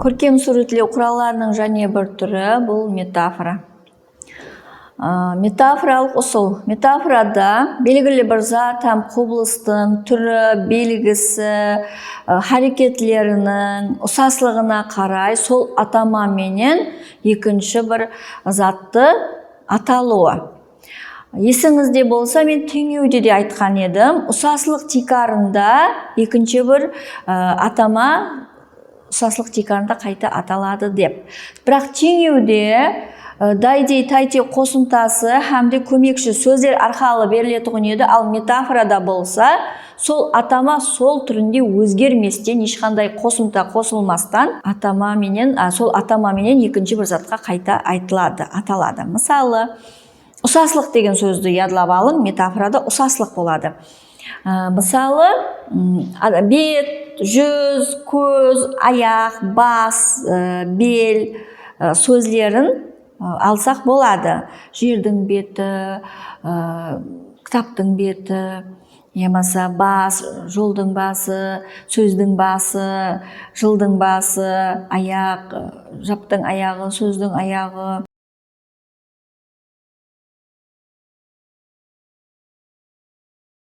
Көркем суреттеу құралдарының және бір түрі бұл метафора. Метафоралық ұсыл. Метафорада белгілі бір зат һәм құбылыстың түрі, белгісі, харекетлерінің ұсаслығына қарай сол атамаменен екінші бір затты аталуы. Есіңізде болса, мен теңеуде де айтқан едім. Ұсаслық тикарында екінші бір атама ұсаслық тикарында қайта аталады деп. Бірақ теңеуде дайдей тайте қосымтасы һәмде көмекші сөздер арқылы берілетін еді, ал метафорада болса, сол атама сол түрінде өзгерместен, ешқандай қосымта қосылмастан сол атамаменен екінші бір затқа қайта аталады. Мысалы, ұсаслық деген сөзді ядлап алың, метафорада ұсаслық болады. Мысалы, бет, жүз, көз, аяқ, бас, бел сөздерін алсақ болады. Жердің беті, кітаптың беті, емаса бас, жолдың басы, сөздің басы, жылдың басы, аяқ, жаптың аяғы, сөздің аяғы.